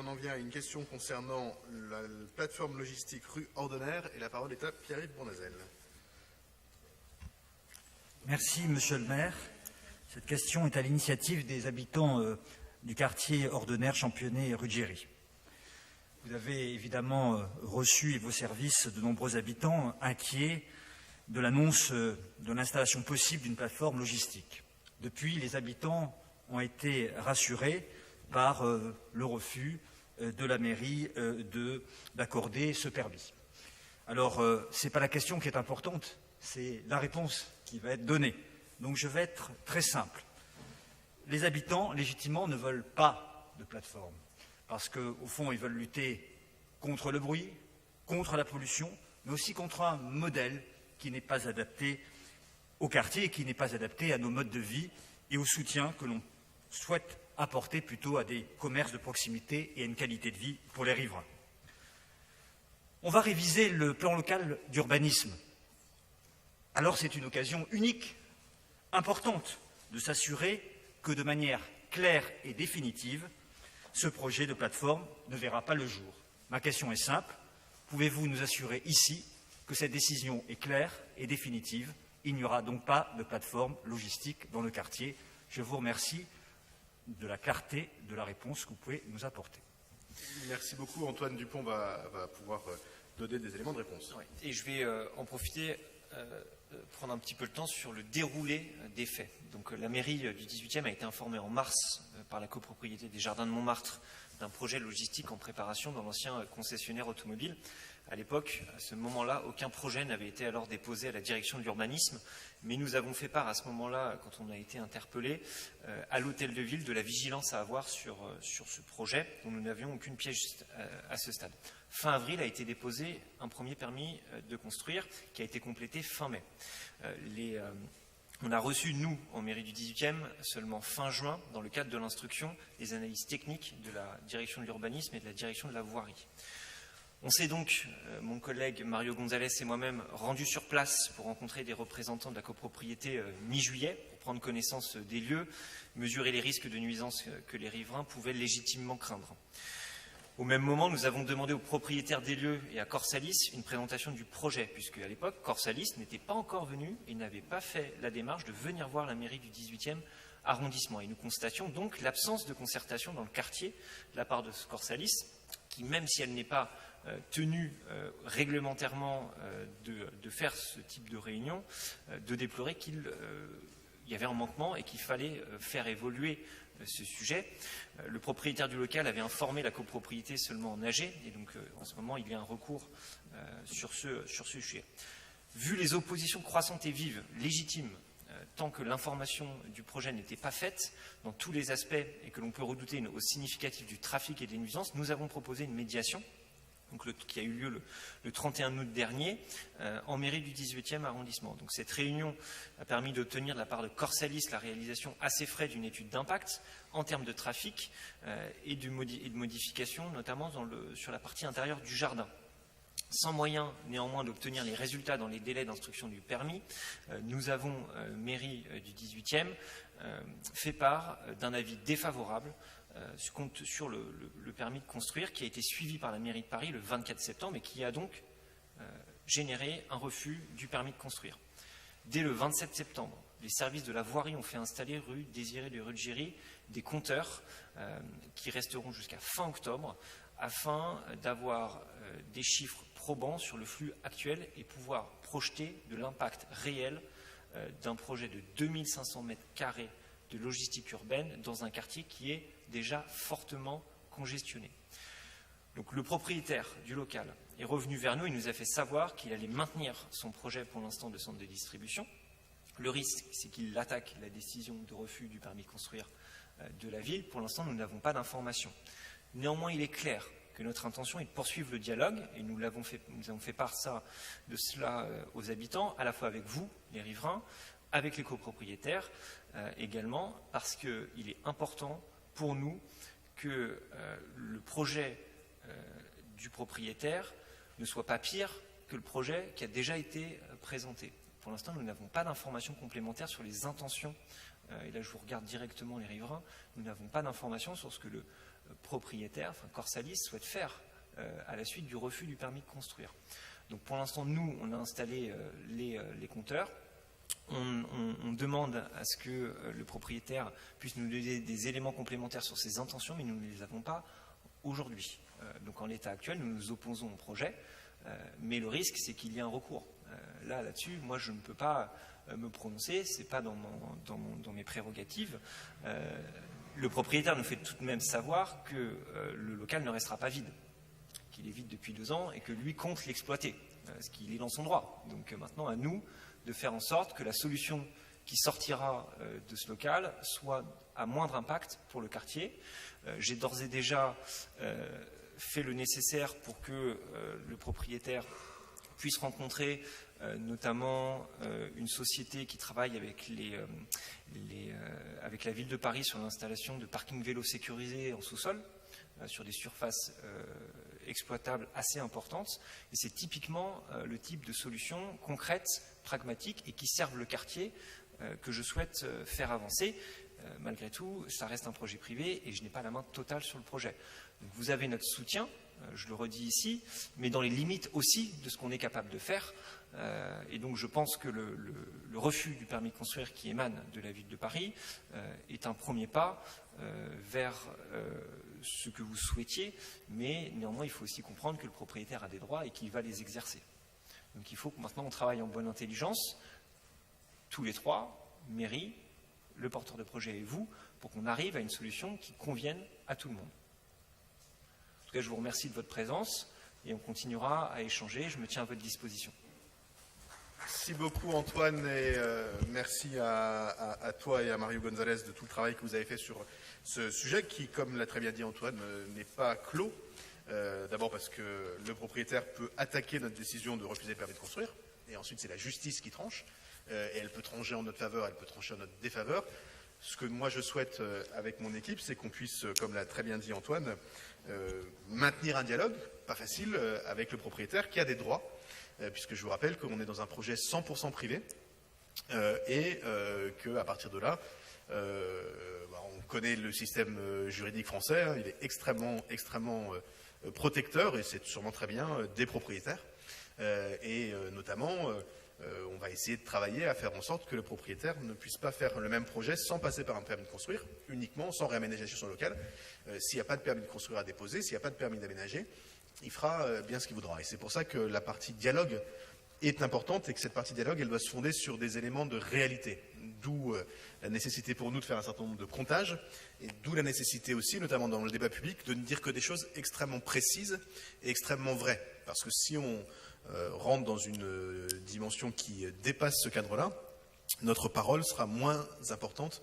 en vient à une question concernant la plateforme logistique rue Ordener, et la parole est à Pierre-Yves Bournazel. Merci, monsieur le maire. Cette question est à l'initiative des habitants du quartier Ordener, Championnet et Ruggieri. Vous avez évidemment reçu et vos services de nombreux habitants inquiets de l'annonce de l'installation possible d'une plateforme logistique. Depuis, les habitants ont été rassurés par le refus de la mairie d'accorder ce permis. Alors, ce n'est pas la question qui est importante, c'est la réponse qui va être donnée. Donc je vais être très simple. Les habitants, légitimement, ne veulent pas de plateforme, parce qu'au fond, ils veulent lutter contre le bruit, contre la pollution, mais aussi contre un modèle qui n'est pas adapté au quartier et qui n'est pas adapté à nos modes de vie et au soutien que l'on souhaite apporter plutôt à des commerces de proximité et à une qualité de vie pour les riverains. On va réviser le plan local d'urbanisme. Alors c'est une occasion unique, importante, de s'assurer que de manière claire et définitive, ce projet de plateforme ne verra pas le jour. Ma question est simple. Pouvez-vous nous assurer ici que cette décision est claire et définitive? Il n'y aura donc pas de plateforme logistique dans le quartier. Je vous remercie de la clarté de la réponse que vous pouvez nous apporter. Merci beaucoup. Antoine Dupont va pouvoir donner des éléments de réponse. Oui. Et je vais en profiter, prendre un petit peu le temps sur le déroulé des faits. Donc la mairie du 18e a été informée en mars par la copropriété des Jardins de Montmartre d'un projet logistique en préparation dans l'ancien concessionnaire automobile. À l'époque, à ce moment-là, aucun projet n'avait été alors déposé à la direction de l'urbanisme, mais nous avons fait part à ce moment-là, quand on a été interpellé, à l'hôtel de ville de la vigilance à avoir sur ce projet, dont nous n'avions aucune pièce à ce stade. Fin avril a été déposé un premier permis de construire qui a été complété fin mai. On a reçu, nous, en mairie du 18e, seulement fin juin, dans le cadre de l'instruction, des analyses techniques de la direction de l'urbanisme et de la direction de la voirie. On s'est donc, mon collègue Mario Gonzalez et moi-même, rendus sur place pour rencontrer des représentants de la copropriété mi-juillet, pour prendre connaissance des lieux, mesurer les risques de nuisance que les riverains pouvaient légitimement craindre. Au même moment, nous avons demandé aux propriétaires des lieux et à Corsalis une présentation du projet, puisque à l'époque, Corsalis n'était pas encore venu et n'avait pas fait la démarche de venir voir la mairie du 18e arrondissement. Et nous constations donc l'absence de concertation dans le quartier de la part de Corsalis, qui, même si elle n'est pas tenue réglementairement de faire ce type de réunion, de déplorer qu'il y avait un manquement et qu'il fallait faire évoluer ce sujet. Le propriétaire du local avait informé la copropriété seulement en AG, et donc en ce moment il y a un recours sur ce sujet. Vu les oppositions croissantes et vives, légitimes, tant que l'information du projet n'était pas faite dans tous les aspects et que l'on peut redouter une hausse significative du trafic et des nuisances, nous avons proposé une médiation qui a eu lieu le 31 août dernier en mairie du 18e arrondissement. Donc cette réunion a permis d'obtenir de la part de Corsalis la réalisation à ses frais d'une étude d'impact en termes de trafic et de modification, notamment sur la partie intérieure du jardin. Sans moyen néanmoins d'obtenir les résultats dans les délais d'instruction du permis, nous avons, mairie du 18e, fait part d'un avis défavorable sur le permis de construire qui a été suivi par la mairie de Paris le 24 septembre et qui a donc généré un refus du permis de construire. Dès le 27 septembre, les services de la voirie ont fait installer rue Désiré de Ruggieri des compteurs qui resteront jusqu'à fin octobre afin d'avoir des chiffres probants sur le flux actuel et pouvoir projeter de l'impact réel d'un projet de 2500 mètres carrés de logistique urbaine dans un quartier qui est déjà fortement congestionné. Donc le propriétaire du local est revenu vers nous et nous a fait savoir qu'il allait maintenir son projet pour l'instant de centre de distribution. Le risque, c'est qu'il attaque la décision de refus du permis de construire de la ville. Pour l'instant, nous n'avons pas d'informations. Néanmoins, il est clair que notre intention est de poursuivre le dialogue, et nous avons fait part de cela aux habitants, à la fois avec vous, les riverains, avec les copropriétaires également, parce qu'il est important pour nous que le projet du propriétaire ne soit pas pire que le projet qui a déjà été présenté. Pour l'instant, nous n'avons pas d'informations complémentaires sur les intentions, et là je vous regarde directement les riverains, nous n'avons pas d'informations sur ce que le propriétaire, enfin Corsalis, souhaite faire à la suite du refus du permis de construire. Donc pour l'instant, nous, on a installé les compteurs. On demande à ce que le propriétaire puisse nous donner des éléments complémentaires sur ses intentions, mais nous ne les avons pas aujourd'hui. Donc en l'état actuel, nous nous opposons au projet, mais le risque, c'est qu'il y ait un recours. Là-dessus, moi, je ne peux pas me prononcer, ce n'est pas dans mes prérogatives. Le propriétaire nous fait tout de même savoir que le local ne restera pas vide, qu'il est vide depuis 2 ans et que lui compte l'exploiter, ce qu'il est dans son droit. Donc maintenant, à nous de faire en sorte que la solution qui sortira de ce local soit à moindre impact pour le quartier. J'ai d'ores et déjà fait le nécessaire pour que le propriétaire puisse rencontrer notamment une société qui travaille avec avec la ville de Paris sur l'installation de parkings vélos sécurisés en sous-sol, sur des surfaces exploitables assez importantes. Et c'est typiquement le type de solution concrète, pragmatique et qui servent le quartier que je souhaite faire avancer. Malgré tout, ça reste un projet privé et je n'ai pas la main totale sur le projet. Donc vous avez notre soutien, je le redis ici, mais dans les limites aussi de ce qu'on est capable de faire. Et donc je pense que le refus du permis de construire qui émane de la ville de Paris est un premier pas vers ce que vous souhaitiez, mais néanmoins il faut aussi comprendre que le propriétaire a des droits et qu'il va les exercer. Donc il faut que maintenant on travaille en bonne intelligence, tous les trois, mairie, le porteur de projet et vous, pour qu'on arrive à une solution qui convienne à tout le monde. En tout cas, je vous remercie de votre présence et on continuera à échanger. Je me tiens à votre disposition. Merci beaucoup Antoine et merci à toi et à Mario Gonzalez de tout le travail que vous avez fait sur ce sujet qui, comme l'a très bien dit Antoine, n'est pas clos. D'abord parce que le propriétaire peut attaquer notre décision de refuser le permis de construire et ensuite c'est la justice qui tranche et elle peut trancher en notre faveur, elle peut trancher en notre défaveur. Ce que moi je souhaite avec mon équipe, c'est qu'on puisse, comme l'a très bien dit Antoine, maintenir un dialogue, pas facile, avec le propriétaire qui a des droits, puisque je vous rappelle qu'on est dans un projet 100% privé et qu'à partir de là, on connaît le système juridique français, hein, il est extrêmement protecteur et c'est sûrement très bien des propriétaires et notamment on va essayer de travailler à faire en sorte que le propriétaire ne puisse pas faire le même projet sans passer par un permis de construire, uniquement sans réaménager sur son local. S'il n'y a pas de permis de construire à déposer, s'il n'y a pas de permis d'aménager, il fera bien ce qu'il voudra. Et c'est pour ça que la partie dialogue est importante et que cette partie dialogue, elle doit se fonder sur des éléments de réalité. D'où la nécessité pour nous de faire un certain nombre de comptages et d'où la nécessité aussi, notamment dans le débat public, de ne dire que des choses extrêmement précises et extrêmement vraies. Parce que si on rentre dans une dimension qui dépasse ce cadre-là, notre parole sera moins importante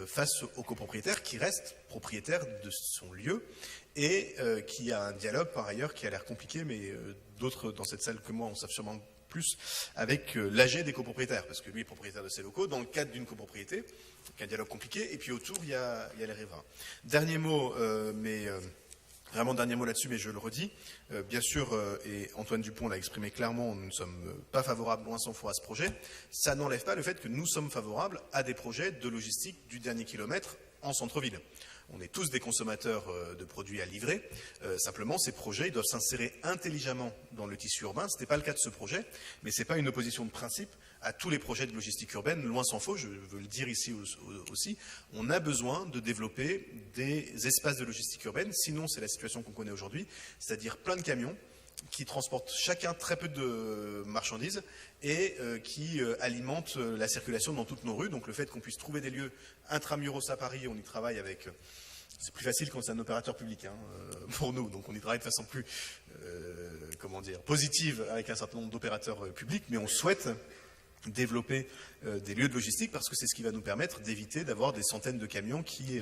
face aux copropriétaires qui restent propriétaires de son lieu et qui a un dialogue par ailleurs qui a l'air compliqué, mais d'autres dans cette salle que moi en savent sûrement plus avec l'AG des copropriétaires, parce que lui est propriétaire de ses locaux dans le cadre d'une copropriété, donc un dialogue compliqué, et puis autour il y a les riverains. Dernier mot, vraiment dernier mot là-dessus, mais je le redis, bien sûr, et Antoine Dupont l'a exprimé clairement, nous ne sommes pas favorables, loin s'en faut, à ce projet. Ça n'enlève pas le fait que nous sommes favorables à des projets de logistique du dernier kilomètre en centre-ville. On est tous des consommateurs de produits à livrer. Simplement, ces projets ils doivent s'insérer intelligemment dans le tissu urbain. Ce n'est pas le cas de ce projet, mais ce n'est pas une opposition de principe à tous les projets de logistique urbaine. Loin s'en faut, je veux le dire ici aussi. On a besoin de développer des espaces de logistique urbaine. Sinon, c'est la situation qu'on connaît aujourd'hui, c'est-à-dire plein de camions qui transportent chacun très peu de marchandises et qui alimentent la circulation dans toutes nos rues. Donc le fait qu'on puisse trouver des lieux intramuros à Paris, on y travaille avec... C'est plus facile quand c'est un opérateur public pour nous, donc on y travaille de façon plus positive avec un certain nombre d'opérateurs publics, mais on souhaite développer des lieux de logistique parce que c'est ce qui va nous permettre d'éviter d'avoir des centaines de camions qui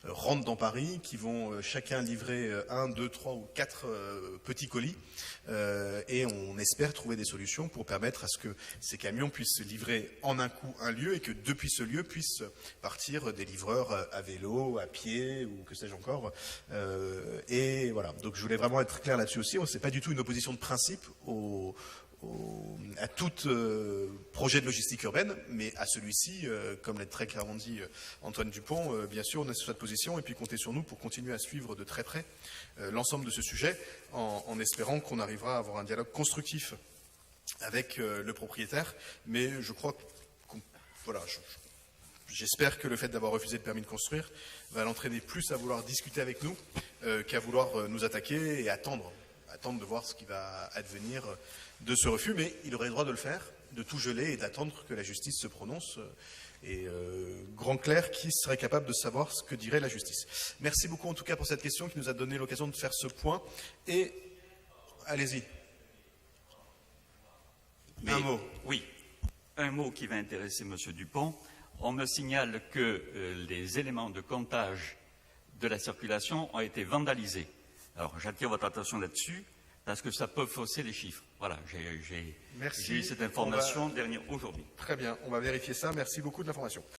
rentrent dans Paris, qui vont chacun livrer 1, 2, 3 ou 4 petits colis et on espère trouver des solutions pour permettre à ce que ces camions puissent livrer en un coup un lieu et que depuis ce lieu puissent partir des livreurs à vélo, à pied ou que sais-je encore. Et voilà, donc je voulais vraiment être clair là-dessus aussi. Ce n'est pas du tout une opposition de principe au à tout projet de logistique urbaine, mais à celui-ci, comme l'a très clairement dit Antoine Dupont, bien sûr, on est sur cette position, et puis comptez sur nous pour continuer à suivre de très près l'ensemble de ce sujet, en espérant qu'on arrivera à avoir un dialogue constructif avec le propriétaire. Mais je crois j'espère que le fait d'avoir refusé le permis de construire va l'entraîner plus à vouloir discuter avec nous qu'à vouloir nous attaquer et attendre de voir ce qui va advenir de ce refus. Mais il aurait le droit de le faire, de tout geler et d'attendre que la justice se prononce. Et grand clair, qui serait capable de savoir ce que dirait la justice. Merci beaucoup en tout cas pour cette question qui nous a donné l'occasion de faire ce point. Et allez-y. Un mot. Oui, un mot qui va intéresser M. Dupont. On me signale que les éléments de comptage de la circulation ont été vandalisés. Alors j'attire votre attention là-dessus parce que ça peut fausser les chiffres. Voilà, j'ai eu cette information dernière aujourd'hui. Très bien, on va vérifier ça. Merci beaucoup de l'information.